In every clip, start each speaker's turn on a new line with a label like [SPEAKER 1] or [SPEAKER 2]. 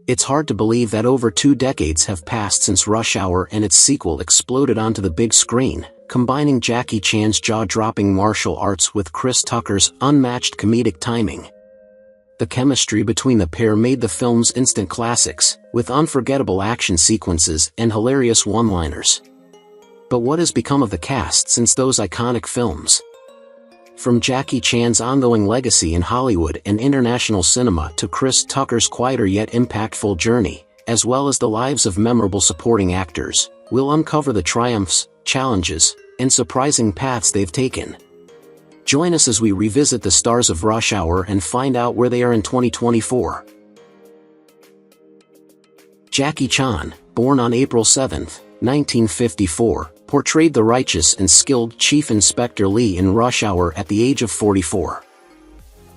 [SPEAKER 1] It's hard to believe that over 2 decades have passed since Rush Hour and its sequel exploded onto the big screen, combining Jackie Chan's jaw-dropping martial arts with Chris Tucker's unmatched comedic timing. The chemistry between the pair made the films instant classics, with unforgettable action sequences and hilarious one-liners. But what has become of the cast since those iconic films? From Jackie Chan's ongoing legacy in Hollywood and international cinema to Chris Tucker's quieter yet impactful journey, as well as the lives of memorable supporting actors, we'll uncover the triumphs, challenges, and surprising paths they've taken. Join us as we revisit the stars of Rush Hour and find out where they are in 2024. Jackie Chan, born on April 7, 1954, portrayed the righteous and skilled Chief Inspector Lee in Rush Hour at the age of 44.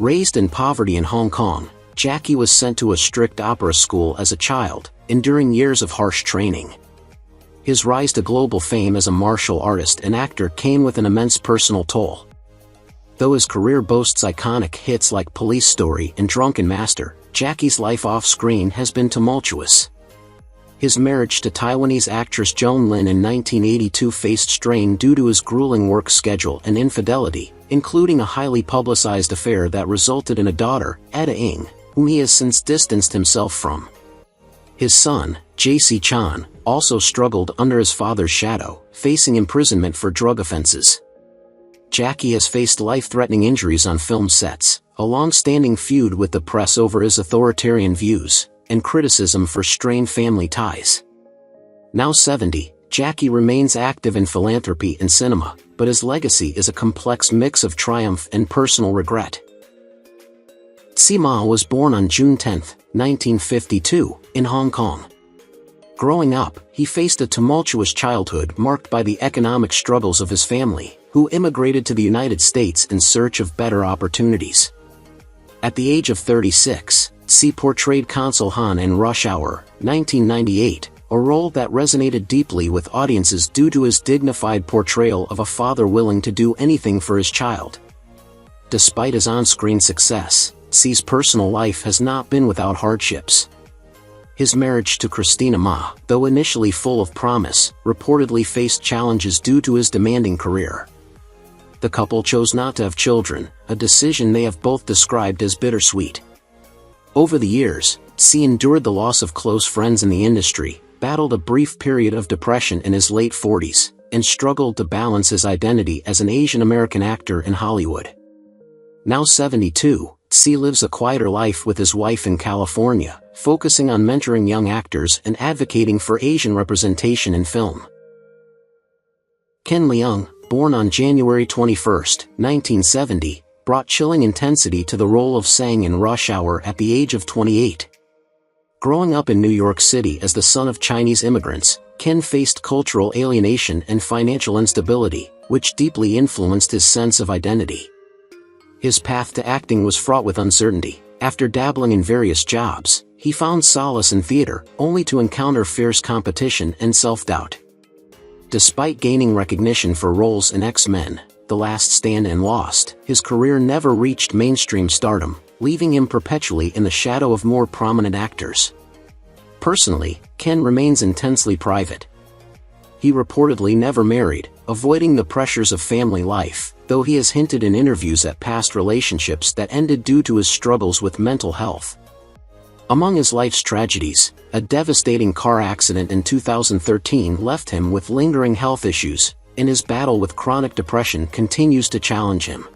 [SPEAKER 1] Raised in poverty in Hong Kong, Jackie was sent to a strict opera school as a child, enduring years of harsh training. His rise to global fame as a martial artist and actor came with an immense personal toll. Though his career boasts iconic hits like Police Story and Drunken Master, Jackie's life off-screen has been tumultuous. His marriage to Taiwanese actress Lynn in 1982 faced strain due to his grueling work schedule and infidelity, including a highly publicized affair that resulted in a daughter, Etta Ng, whom he has since distanced himself from. His son, J.C. Chan, also struggled under his father's shadow, facing imprisonment for drug offenses. Jackie has faced life-threatening injuries on film sets, a long-standing feud with the press over his authoritarian views, and criticism for strained family ties. Now 70, Jackie remains active in philanthropy and cinema, but his legacy is a complex mix of triumph and personal regret. Tzi Ma was born on June 10, 1952, in Hong Kong. Growing up, he faced a tumultuous childhood marked by the economic struggles of his family, who immigrated to the United States in search of better opportunities. At the age of 36, Tzi portrayed Consul Han in Rush Hour, 1998, a role that resonated deeply with audiences due to his dignified portrayal of a father willing to do anything for his child. Despite his on-screen success, Tzi's personal life has not been without hardships. His marriage to Christina Ma, though initially full of promise, reportedly faced challenges due to his demanding career. The couple chose not to have children, a decision they have both described as bittersweet. Over the years, Tzi endured the loss of close friends in the industry, battled a brief period of depression in his late 40s, and struggled to balance his identity as an Asian American actor in Hollywood. Now 72, Tzi lives a quieter life with his wife in California, focusing on mentoring young actors and advocating for Asian representation in film. Ken Leung, born on January 21, 1970, brought chilling intensity to the role of Tsang in Rush Hour at the age of 28. Growing up in New York City as the son of Chinese immigrants, Ken faced cultural alienation and financial instability, which deeply influenced his sense of identity. His path to acting was fraught with uncertainty. After dabbling in various jobs, he found solace in theater, only to encounter fierce competition and self-doubt. Despite gaining recognition for roles in X-Men, The Last Stand and Lost, his career never reached mainstream stardom, leaving him perpetually in the shadow of more prominent actors. Personally, Ken remains intensely private. He reportedly never married, avoiding the pressures of family life, though he has hinted in interviews at past relationships that ended due to his struggles with mental health. Among his life's tragedies, a devastating car accident in 2013 left him with lingering health issues, and his battle with chronic depression continues to challenge him.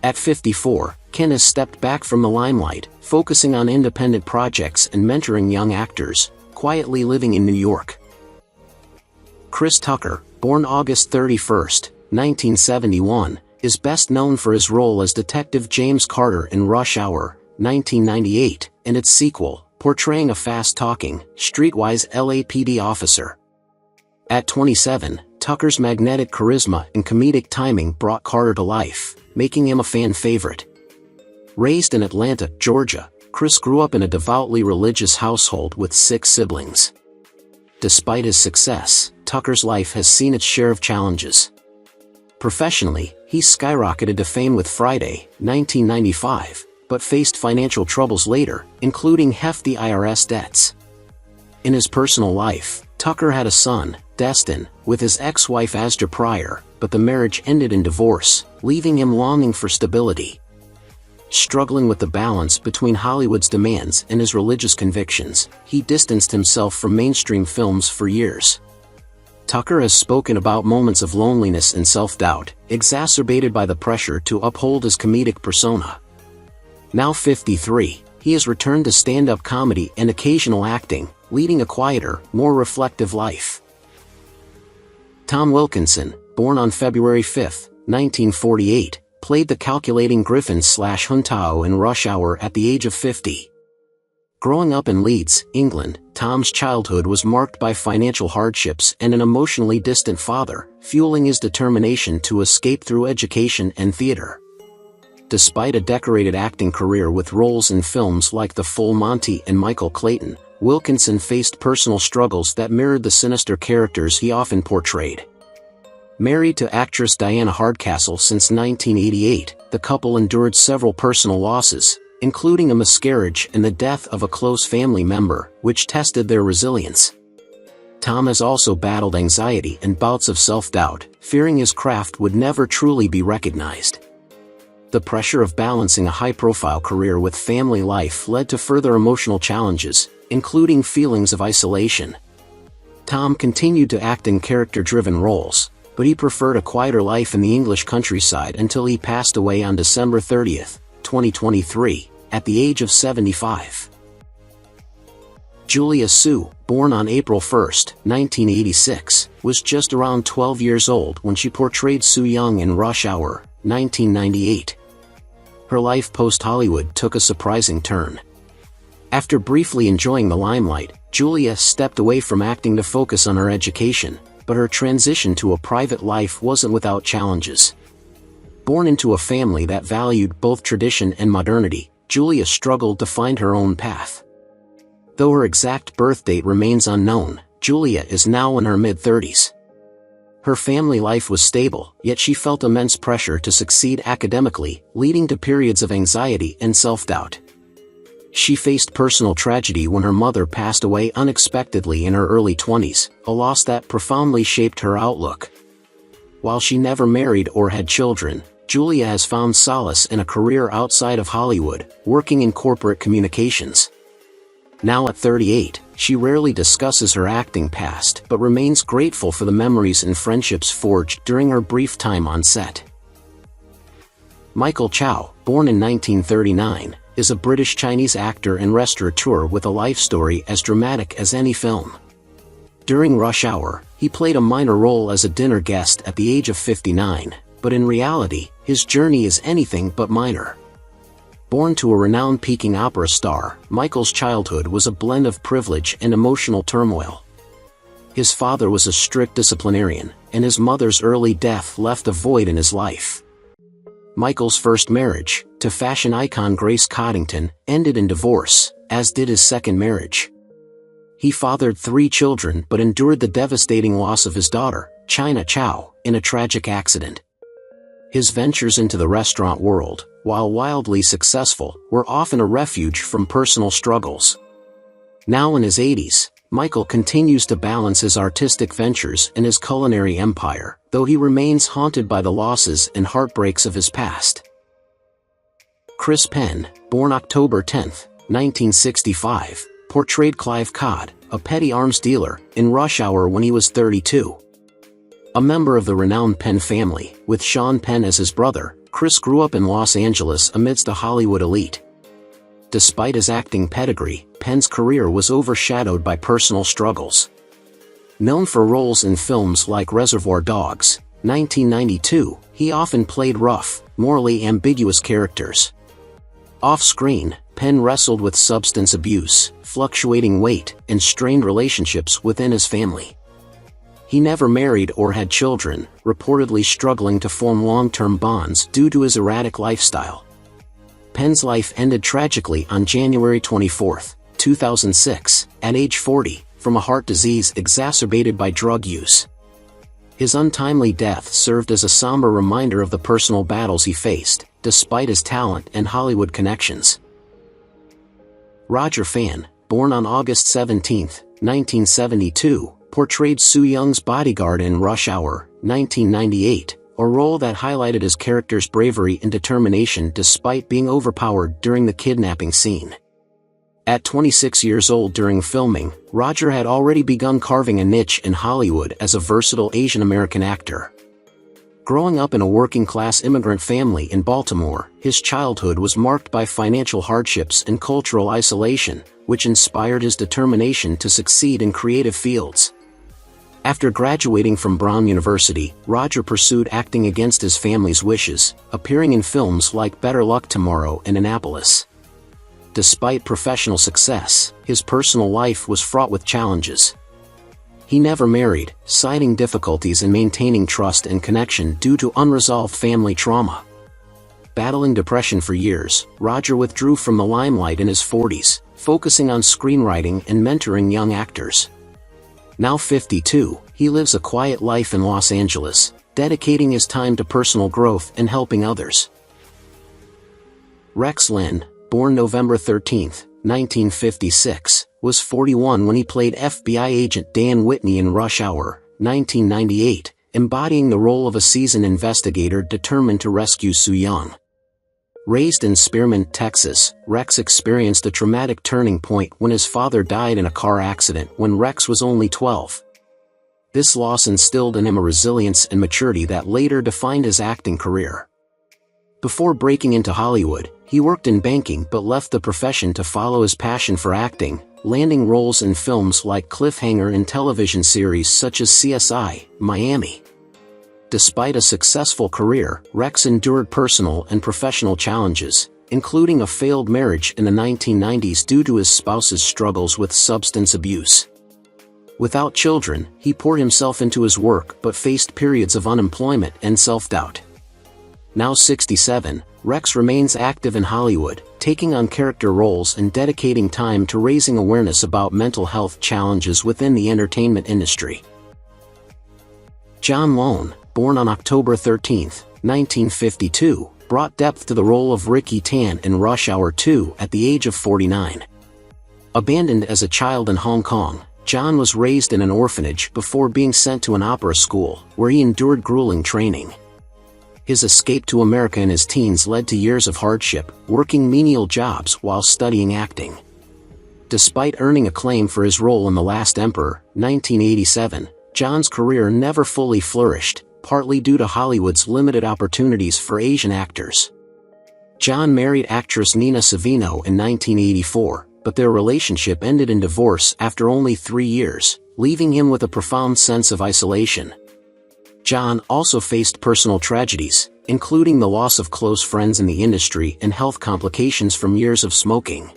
[SPEAKER 1] At 54, Ken has stepped back from the limelight, focusing on independent projects and mentoring young actors, quietly living in New York. Chris Tucker, born August 31, 1971, is best known for his role as Detective James Carter in Rush Hour, 1998, and its sequel, portraying a fast-talking, streetwise LAPD officer. At 27, Tucker's magnetic charisma and comedic timing brought Carter to life, making him a fan favorite. Raised in Atlanta, Georgia, Chris grew up in a devoutly religious household with 6 siblings. Despite his success, Tucker's life has seen its share of challenges. Professionally, he skyrocketed to fame with Friday, 1995, but faced financial troubles later, including hefty IRS debts. In his personal life, Tucker had a son, Destin, with his ex-wife Astor prior, but the marriage ended in divorce, leaving him longing for stability. Struggling with the balance between Hollywood's demands and his religious convictions, he distanced himself from mainstream films for years. Tucker has spoken about moments of loneliness and self-doubt, exacerbated by the pressure to uphold his comedic persona. Now 53, he has returned to stand-up comedy and occasional acting, leading a quieter, more reflective life. Tom Wilkinson, born on February 5, 1948, played the calculating Griffin/Huntao in Rush Hour at the age of 50. Growing up in Leeds, England, Tom's childhood was marked by financial hardships and an emotionally distant father, fueling his determination to escape through education and theater. Despite a decorated acting career with roles in films like The Full Monty and Michael Clayton, Wilkinson faced personal struggles that mirrored the sinister characters he often portrayed. Married to actress Diana Hardcastle since 1988, the couple endured several personal losses, including a miscarriage and the death of a close family member, which tested their resilience. Tom has also battled anxiety and bouts of self-doubt, fearing his craft would never truly be recognized. The pressure of balancing a high-profile career with family life led to further emotional challenges, including feelings of isolation. Tom continued to act in character-driven roles, but he preferred a quieter life in the English countryside until he passed away on December 30, 2023, at the age of 75. Julia Su, born on April 1, 1986, was just around 12 years old when she portrayed Soo Young in Rush Hour, 1998. Her life post-Hollywood took a surprising turn. After briefly enjoying the limelight, Julia stepped away from acting to focus on her education, but her transition to a private life wasn't without challenges. Born into a family that valued both tradition and modernity, Julia struggled to find her own path. Though her exact birth date remains unknown, Julia is now in her mid-30s. Her family life was stable, yet she felt immense pressure to succeed academically, leading to periods of anxiety and self-doubt. She faced personal tragedy when her mother passed away unexpectedly in her early 20s, a loss that profoundly shaped her outlook. While she never married or had children, Julia has found solace in a career outside of Hollywood, working in corporate communications. Now at 38, she rarely discusses her acting past but remains grateful for the memories and friendships forged during her brief time on set. Michael Chow, born in 1939, is a British-Chinese actor and restaurateur with a life story as dramatic as any film. During Rush Hour, he played a minor role as a dinner guest at the age of 59, but in reality, his journey is anything but minor. Born to a renowned Peking opera star, Michael's childhood was a blend of privilege and emotional turmoil. His father was a strict disciplinarian, and his mother's early death left a void in his life. Michael's first marriage, to fashion icon Grace Coddington, ended in divorce, as did his second marriage. He fathered 3 children but endured the devastating loss of his daughter, China Chow, in a tragic accident. His ventures into the restaurant world, while wildly successful, were often a refuge from personal struggles. Now in his 80s, Michael continues to balance his artistic ventures and his culinary empire, though he remains haunted by the losses and heartbreaks of his past. Chris Penn, born October 10, 1965, portrayed Clive Codd, a petty arms dealer, in Rush Hour when he was 32. A member of the renowned Penn family, with Sean Penn as his brother, Chris grew up in Los Angeles amidst a Hollywood elite. Despite his acting pedigree, Penn's career was overshadowed by personal struggles. Known for roles in films like Reservoir Dogs, 1992, he often played rough, morally ambiguous characters. Off-screen, Penn wrestled with substance abuse, fluctuating weight, and strained relationships within his family. He never married or had children, reportedly struggling to form long-term bonds due to his erratic lifestyle. Penn's life ended tragically on January 24, 2006, at age 40, from a heart disease exacerbated by drug use. His untimely death served as a somber reminder of the personal battles he faced, despite his talent and Hollywood connections. Roger Fan, born on August 17, 1972, portrayed Soo Young's bodyguard in Rush Hour, 1998, a role that highlighted his character's bravery and determination despite being overpowered during the kidnapping scene. At 26 years old during filming, Roger had already begun carving a niche in Hollywood as a versatile Asian American actor. Growing up in a working-class immigrant family in Baltimore, his childhood was marked by financial hardships and cultural isolation, which inspired his determination to succeed in creative fields. After graduating from Brown University, Roger pursued acting against his family's wishes, appearing in films like Better Luck Tomorrow and Annapolis. Despite professional success, his personal life was fraught with challenges. He never married, citing difficulties in maintaining trust and connection due to unresolved family trauma. Battling depression for years, Roger withdrew from the limelight in his 40s, focusing on screenwriting and mentoring young actors. Now 52, he lives a quiet life in Los Angeles, dedicating his time to personal growth and helping others. Rex Lynn, born November 13, 1956, was 41 when he played FBI agent Dan Whitney in Rush Hour, 1998, embodying the role of a seasoned investigator determined to rescue Soo Young. Raised in Spearmint, Texas, Rex experienced a traumatic turning point when his father died in a car accident when Rex was only 12. This loss instilled in him a resilience and maturity that later defined his acting career. Before breaking into Hollywood, he worked in banking but left the profession to follow his passion for acting, landing roles in films like Cliffhanger and television series such as CSI: Miami. Despite a successful career, Rex endured personal and professional challenges, including a failed marriage in the 1990s due to his spouse's struggles with substance abuse. Without children, he poured himself into his work but faced periods of unemployment and self-doubt. Now 67, Rex remains active in Hollywood, taking on character roles and dedicating time to raising awareness about mental health challenges within the entertainment industry. John Lone, born on October 13, 1952, brought depth to the role of Ricky Tan in Rush Hour 2 at the age of 49. Abandoned as a child in Hong Kong, John was raised in an orphanage before being sent to an opera school, where he endured grueling training. His escape to America in his teens led to years of hardship, working menial jobs while studying acting. Despite earning acclaim for his role in The Last Emperor, 1987, John's career never fully flourished, partly due to Hollywood's limited opportunities for Asian actors. John married actress Nina Savino in 1984, but their relationship ended in divorce after only 3 years, leaving him with a profound sense of isolation. John also faced personal tragedies, including the loss of close friends in the industry and health complications from years of smoking.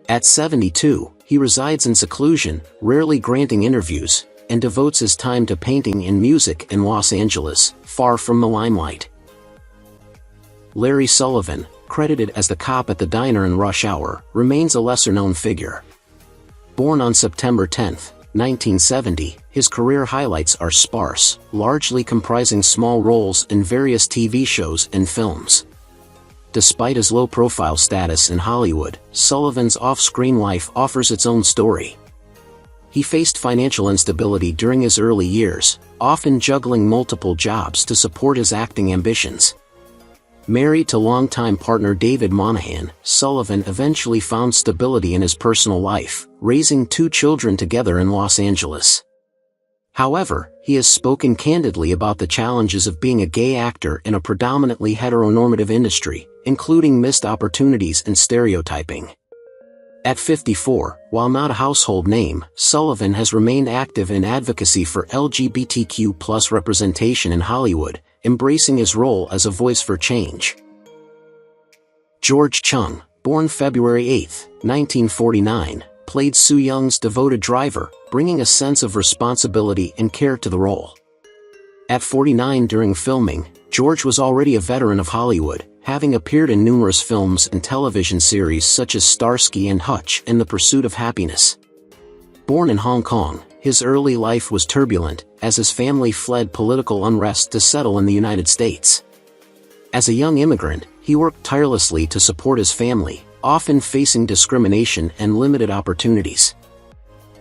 [SPEAKER 1] At 72, he resides in seclusion, rarely granting interviews, and devotes his time to painting and music in Los Angeles, far from the limelight. Larry Sullivan, credited as the cop at the diner in Rush Hour, remains a lesser-known figure. Born on September 10, 1970, his career highlights are sparse, largely comprising small roles in various TV shows and films. Despite his low-profile status in Hollywood, Sullivan's off-screen life offers its own story. He faced financial instability during his early years, often juggling multiple jobs to support his acting ambitions. Married to longtime partner David Monahan, Sullivan eventually found stability in his personal life, raising 2 children together in Los Angeles. However, he has spoken candidly about the challenges of being a gay actor in a predominantly heteronormative industry, including missed opportunities and stereotyping. At 54, while not a household name, Sullivan has remained active in advocacy for LGBTQ+ representation in Hollywood, embracing his role as a voice for change. George Cheung, born February 8, 1949, played Soo Young's devoted driver, bringing a sense of responsibility and care to the role. At 49 during filming, George was already a veteran of Hollywood, having appeared in numerous films and television series such as Starsky and Hutch and The Pursuit of Happiness. Born in Hong Kong, his early life was turbulent, as his family fled political unrest to settle in the United States. As a young immigrant, he worked tirelessly to support his family, often facing discrimination and limited opportunities.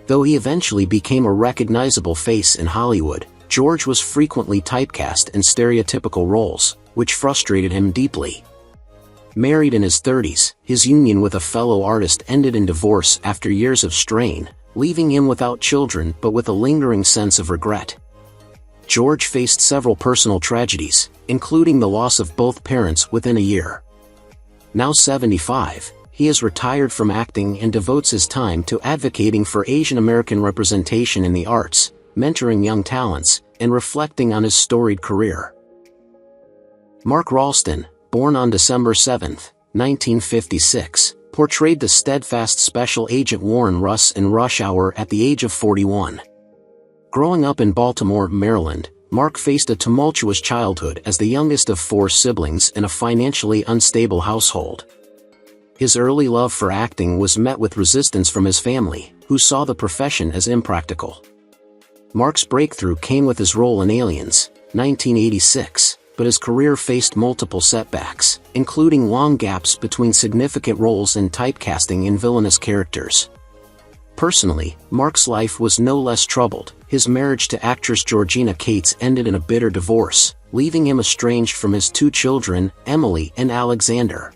[SPEAKER 1] Though he eventually became a recognizable face in Hollywood, George was frequently typecast in stereotypical roles, which frustrated him deeply. Married in his 30s, his union with a fellow artist ended in divorce after years of strain, leaving him without children but with a lingering sense of regret. George faced several personal tragedies, including the loss of both parents within a year. Now 75, he is retired from acting and devotes his time to advocating for Asian American representation in the arts, mentoring young talents, and reflecting on his storied career. Mark Ralston, born on December 7, 1956, portrayed the steadfast Special Agent Warren Russ in Rush Hour at the age of 41. Growing up in Baltimore, Maryland, Mark faced a tumultuous childhood as the youngest of 4 siblings in a financially unstable household. His early love for acting was met with resistance from his family, who saw the profession as impractical. Mark's breakthrough came with his role in Aliens, 1986, but his career faced multiple setbacks, including long gaps between significant roles and typecasting in villainous characters. Personally, Mark's life was no less troubled. His marriage to actress Georgina Cates ended in a bitter divorce, leaving him estranged from his 2 children, Emily and Alexander.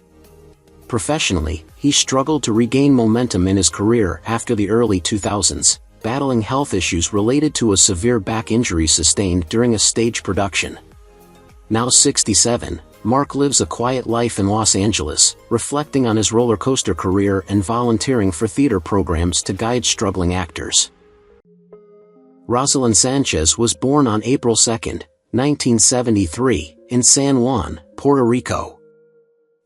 [SPEAKER 1] Professionally, he struggled to regain momentum in his career after the early 2000s, battling health issues related to a severe back injury sustained during a stage production. Now 67, Mark lives a quiet life in Los Angeles, reflecting on his roller coaster career and volunteering for theater programs to guide struggling actors. Roselyn Sanchez was born on April 2, 1973, in San Juan, Puerto Rico.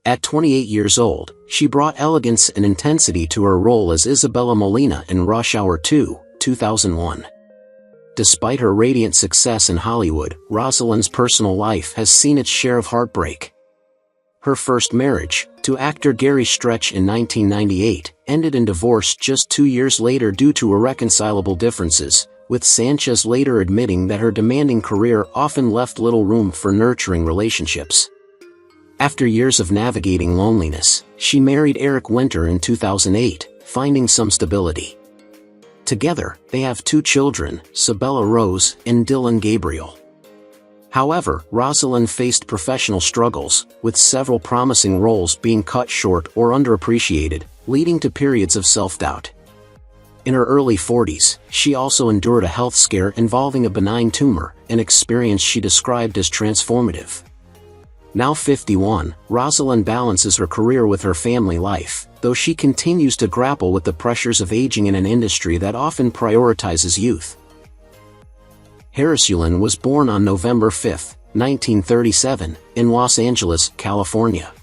[SPEAKER 1] At 28 years old, she brought elegance and intensity to her role as Isabella Molina in Rush Hour 2, 2001. Despite her radiant success in Hollywood, Roselyn's personal life has seen its share of heartbreak. Her first marriage, to actor Gary Stretch in 1998, ended in divorce just 2 years later due to irreconcilable differences, with Sanchez later admitting that her demanding career often left little room for nurturing relationships. After years of navigating loneliness, she married Eric Winter in 2008, finding some stability. Together, they have 2 children, Sabella Rose and Dylan Gabriel. However, Roselyn faced professional struggles, with several promising roles being cut short or underappreciated, leading to periods of self-doubt. In her early 40s, she also endured a health scare involving a benign tumor, an experience she described as transformative. Now 51, Roselyn balances her career with her family life, though she continues to grapple with the pressures of aging in an industry that often prioritizes youth. Harris Yulin was born on November 5, 1937, in Los Angeles, California.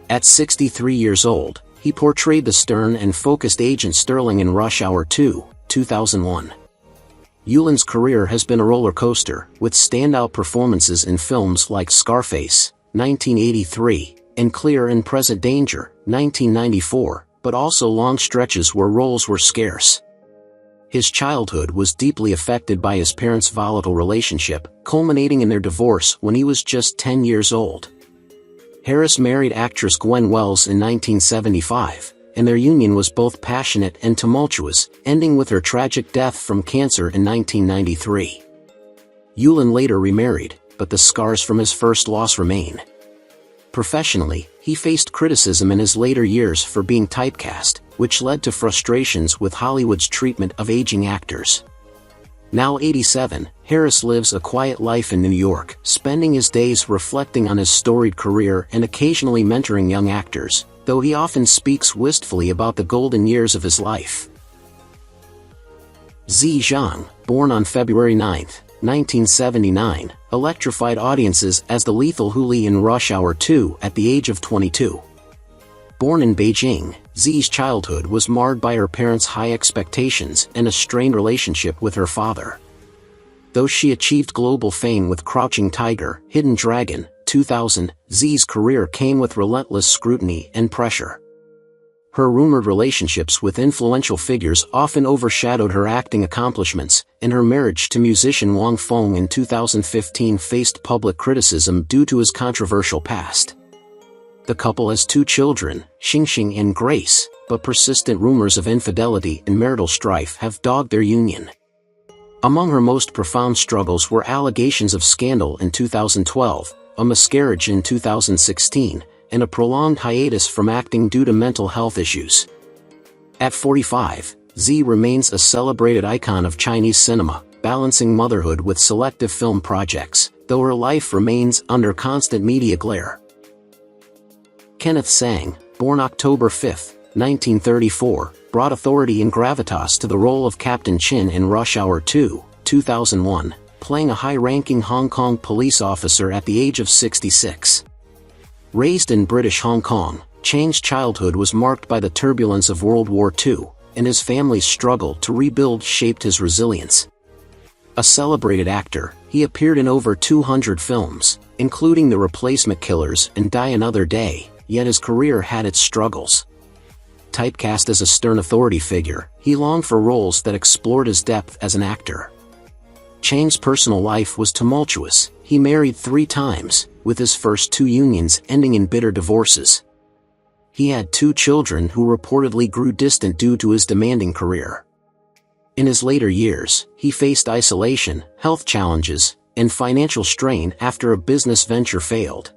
[SPEAKER 1] At 63 years old, he portrayed the stern and focused Agent Sterling in Rush Hour 2, 2001. Yulin's career has been a roller coaster, with standout performances in films like Scarface, 1983, and Clear and Present Danger, 1994, but also long stretches where roles were scarce. His childhood was deeply affected by his parents' volatile relationship, culminating in their divorce when he was just 10 years old. Harris married actress Gwen Wells in 1975, and their union was both passionate and tumultuous, ending with her tragic death from cancer in 1993. Yulin later remarried, but the scars from his first loss remain. Professionally, he faced criticism in his later years for being typecast, which led to frustrations with Hollywood's treatment of aging actors. Now 87, Harris lives a quiet life in New York, spending his days reflecting on his storied career and occasionally mentoring young actors, though he often speaks wistfully about the golden years of his life. Ziyi Zhang, born on February 9, 1979, electrified audiences as the lethal Huli in Rush Hour 2 at the age of 22. Born in Beijing, Ziyi's childhood was marred by her parents' high expectations and a strained relationship with her father. Though she achieved global fame with Crouching Tiger, Hidden Dragon, 2000, Ziyi's career came with relentless scrutiny and pressure. her rumored relationships with influential figures often overshadowed her acting accomplishments, and her marriage to musician Wang Feng in 2015 faced public criticism due to his controversial past. The couple has 2 children, Xingxing and Grace, but persistent rumors of infidelity and marital strife have dogged their union. Among her most profound struggles were allegations of scandal in 2012, a miscarriage in 2016, and a prolonged hiatus from acting due to mental health issues. At 45, Ziyi remains a celebrated icon of Chinese cinema, balancing motherhood with selective film projects, though her life remains under constant media glare. Kenneth Tsang, born October 5, 1934, brought authority and gravitas to the role of Captain Chin in Rush Hour 2, 2001, playing a high-ranking Hong Kong police officer at the age of 66. Raised in British Hong Kong, Tsang's childhood was marked by the turbulence of World War II, and his family's struggle to rebuild shaped his resilience. A celebrated actor, he appeared in over 200 films, including The Replacement Killers and Die Another Day, yet his career had its struggles. Typecast as a stern authority figure, he longed for roles that explored his depth as an actor. Tsang's personal life was tumultuous. He married 3 times, with his first 2 unions ending in bitter divorces. He had 2 children who reportedly grew distant due to his demanding career. In his later years, he faced isolation, health challenges, and financial strain after a business venture failed.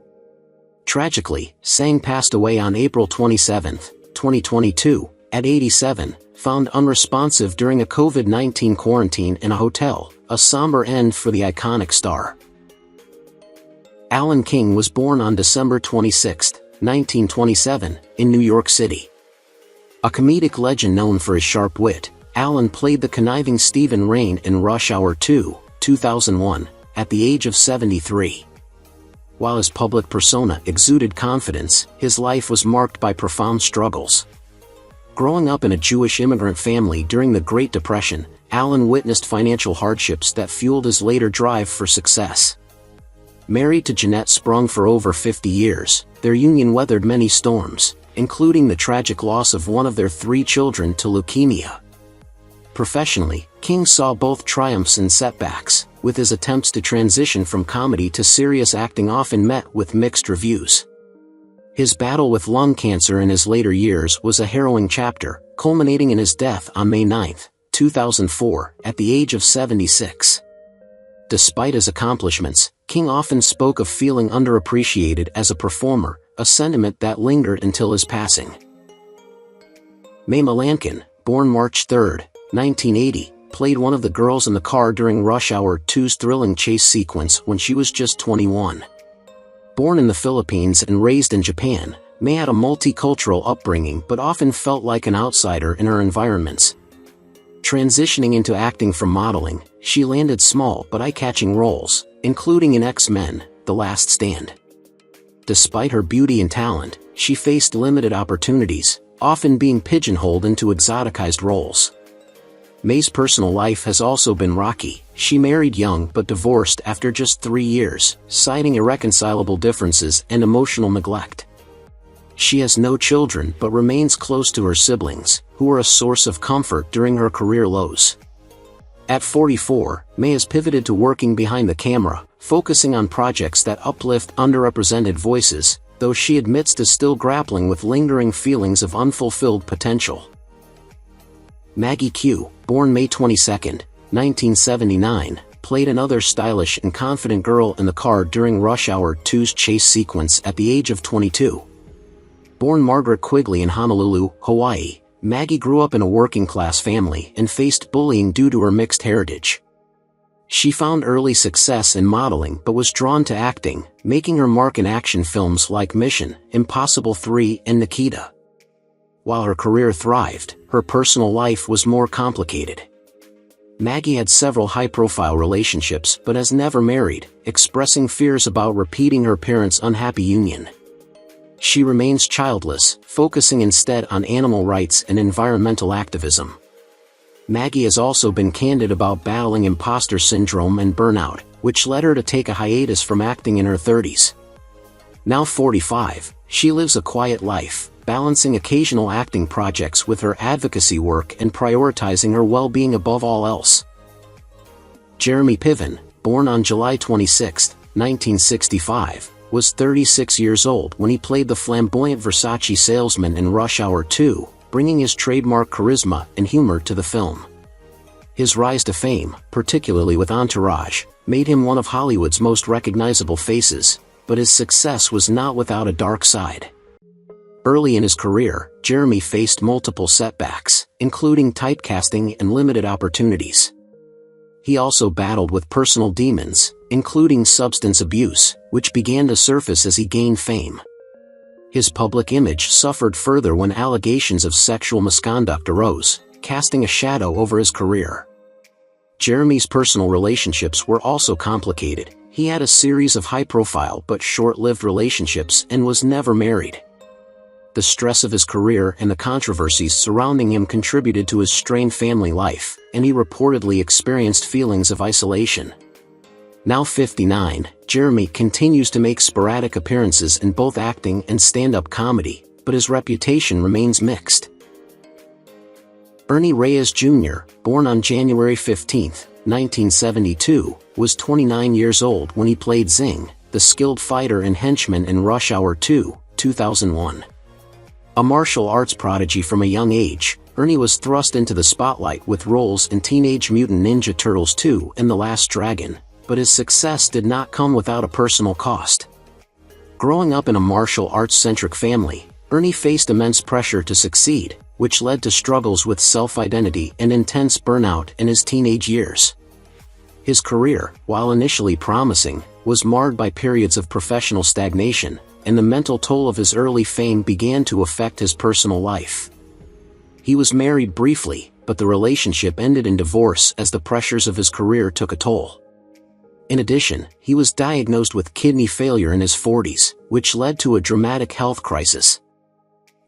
[SPEAKER 1] Tragically, Tsang passed away on April 27, 2022, at 87, found unresponsive during a COVID-19 quarantine in a hotel, a somber end for the iconic star. Alan King was born on December 26, 1927, in New York City. A comedic legend known for his sharp wit, Alan played the conniving Stephen Rain in Rush Hour 2, 2001, at the age of 73. While his public persona exuded confidence, his life was marked by profound struggles. Growing up in a Jewish immigrant family during the Great Depression, Alan witnessed financial hardships that fueled his later drive for success. Married to Jeanette Sprung for over 50 years, their union weathered many storms, including the tragic loss of one of their 3 children to leukemia. Professionally, King saw both triumphs and setbacks, with his attempts to transition from comedy to serious acting often met with mixed reviews. His battle with lung cancer in his later years was a harrowing chapter, culminating in his death on May 9, 2004, at the age of 76. Despite his accomplishments, King often spoke of feeling underappreciated as a performer, a sentiment that lingered until his passing. Mei Melancon, born March 3, 1980, played one of the girls in the car during Rush Hour 2's thrilling chase sequence when she was just 21. Born in the Philippines and raised in Japan, Mei had a multicultural upbringing but often felt like an outsider in her environments. Transitioning into acting from modeling, she landed small but eye-catching roles, including in X-Men: The Last Stand. Despite her beauty and talent, she faced limited opportunities, often being pigeonholed into exoticized roles. Mei's personal life has also been rocky. She married young but divorced after just 3 years, citing irreconcilable differences and emotional neglect. She has no children but remains close to her siblings, who are a source of comfort during her career lows. At 44, Mei has pivoted to working behind the camera, focusing on projects that uplift underrepresented voices, though she admits to still grappling with lingering feelings of unfulfilled potential. Maggie Q, born May 22, 1979, played another stylish and confident girl in the car during Rush Hour 2's chase sequence at the age of 22. Born Margaret Quigley in Honolulu, Hawaii, Maggie grew up in a working-class family and faced bullying due to her mixed heritage. She found early success in modeling but was drawn to acting, making her mark in action films like Mission: Impossible 3 and Nikita. While her career thrived, her personal life was more complicated. Maggie had several high-profile relationships but has never married, expressing fears about repeating her parents' unhappy union. She remains childless, focusing instead on animal rights and environmental activism. Maggie has also been candid about battling imposter syndrome and burnout, which led her to take a hiatus from acting in her 30s. Now 45, she lives a quiet life, balancing occasional acting projects with her advocacy work and prioritizing her well-being above all else. Jeremy Piven, born on July 26, 1965, was 36 years old when he played the flamboyant Versace salesman in Rush Hour 2, bringing his trademark charisma and humor to the film. His rise to fame, particularly with Entourage, made him one of Hollywood's most recognizable faces, but his success was not without a dark side. Early in his career, Jeremy faced multiple setbacks, including typecasting and limited opportunities. He also battled with personal demons, including substance abuse, which began to surface as he gained fame. His public image suffered further when allegations of sexual misconduct arose, casting a shadow over his career. Jeremy's personal relationships were also complicated. He had a series of high-profile but short-lived relationships and was never married. The stress of his career and the controversies surrounding him contributed to his strained family life, and he reportedly experienced feelings of isolation. Now 59, Jeremy continues to make sporadic appearances in both acting and stand-up comedy, but his reputation remains mixed. Ernie Reyes Jr., born on January 15, 1972, was 29 years old when he played Zing, the skilled fighter and henchman in Rush Hour 2, 2001. A martial arts prodigy from a young age, Ernie was thrust into the spotlight with roles in Teenage Mutant Ninja Turtles 2 and The Last Dragon, but his success did not come without a personal cost. Growing up in a martial arts-centric family, Ernie faced immense pressure to succeed, which led to struggles with self-identity and intense burnout in his teenage years. His career, while initially promising, was marred by periods of professional stagnation, and the mental toll of his early fame began to affect his personal life. He was married briefly, but the relationship ended in divorce as the pressures of his career took a toll. In addition, he was diagnosed with kidney failure in his 40s, which led to a dramatic health crisis.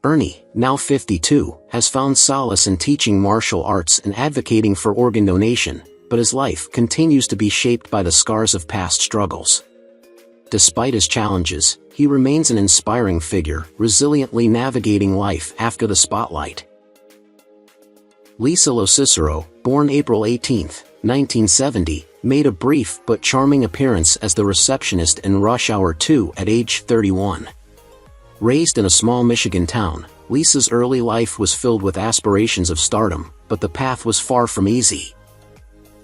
[SPEAKER 1] Ernie, now 52, has found solace in teaching martial arts and advocating for organ donation, but his life continues to be shaped by the scars of past struggles. Despite his challenges, he remains an inspiring figure, resiliently navigating life after the spotlight. Lo Cicero, born April 18, 1970, made a brief but charming appearance as the receptionist in Rush Hour 2 at age 31. Raised in a small Michigan town, Lisa's early life was filled with aspirations of stardom, but the path was far from easy.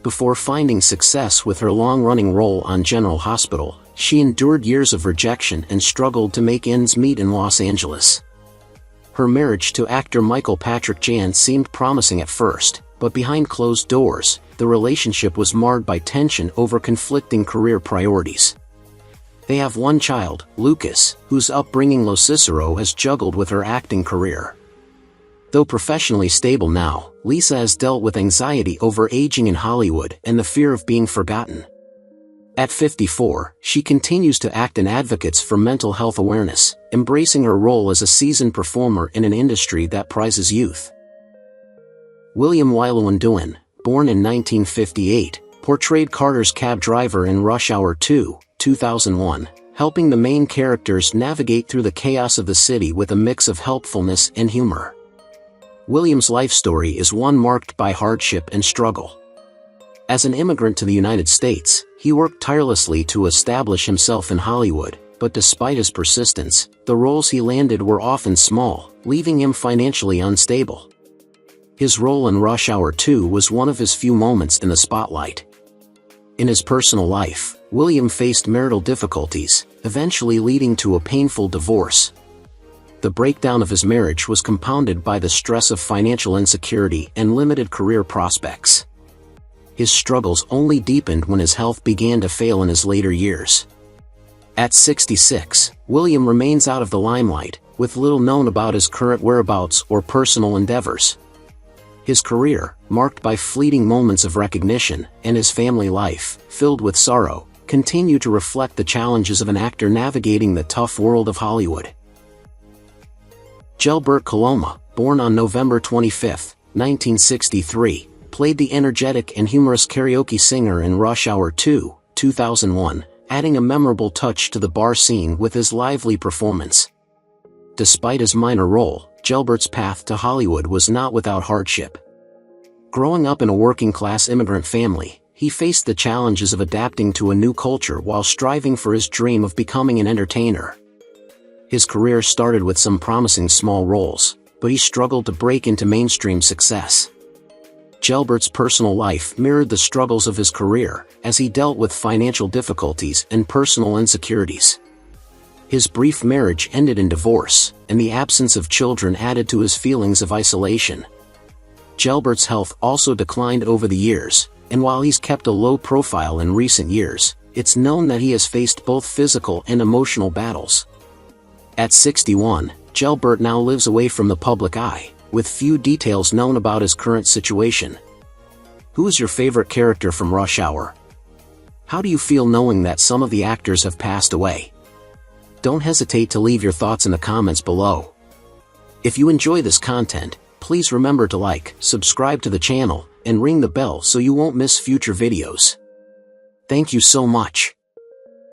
[SPEAKER 1] Before finding success with her long-running role on General Hospital, she endured years of rejection and struggled to make ends meet in Los Angeles. Her marriage to actor Michael Patrick Jann seemed promising at first, but behind closed doors, the relationship was marred by tension over conflicting career priorities. They have one child, Lucas, whose upbringing Lo Cicero has juggled with her acting career. Though professionally stable now, Lisa has dealt with anxiety over aging in Hollywood and the fear of being forgotten. At 54, she continues to act in advocates for mental health awareness, embracing her role as a seasoned performer in an industry that prizes youth. Wai-Lun Duen, born in 1958, portrayed Carter's cab driver in Rush Hour 2, 2001, helping the main characters navigate through the chaos of the city with a mix of helpfulness and humor. William's life story is one marked by hardship and struggle. As an immigrant to the United States, he worked tirelessly to establish himself in Hollywood, but despite his persistence, the roles he landed were often small, leaving him financially unstable. His role in Rush Hour 2 was one of his few moments in the spotlight. In his personal life, William faced marital difficulties, eventually leading to a painful divorce. The breakdown of his marriage was compounded by the stress of financial insecurity and limited career prospects. His struggles only deepened when his health began to fail in his later years. At 66, William remains out of the limelight, with little known about his current whereabouts or personal endeavors. His career, marked by fleeting moments of recognition, and his family life, filled with sorrow, continue to reflect the challenges of an actor navigating the tough world of Hollywood. Gelbert Coloma, born on November 25, 1963, played the energetic and humorous karaoke singer in Rush Hour 2, 2001, adding a memorable touch to the bar scene with his lively performance. Despite his minor role, Gelbert's path to Hollywood was not without hardship. Growing up in a working-class immigrant family, he faced the challenges of adapting to a new culture while striving for his dream of becoming an entertainer. His career started with some promising small roles, but he struggled to break into mainstream success. Gelbert's personal life mirrored the struggles of his career, as he dealt with financial difficulties and personal insecurities. His brief marriage ended in divorce, and the absence of children added to his feelings of isolation. Gelbert's health also declined over the years, and while he's kept a low profile in recent years, it's known that he has faced both physical and emotional battles. At 61, Gelbert now lives away from the public eye, with few details known about his current situation. Who is your favorite character from Rush Hour? How do you feel knowing that some of the actors have passed away? Don't hesitate to leave your thoughts in the comments below. If you enjoy this content, please remember to like, subscribe to the channel, and ring the bell so you won't miss future videos. Thank you so much.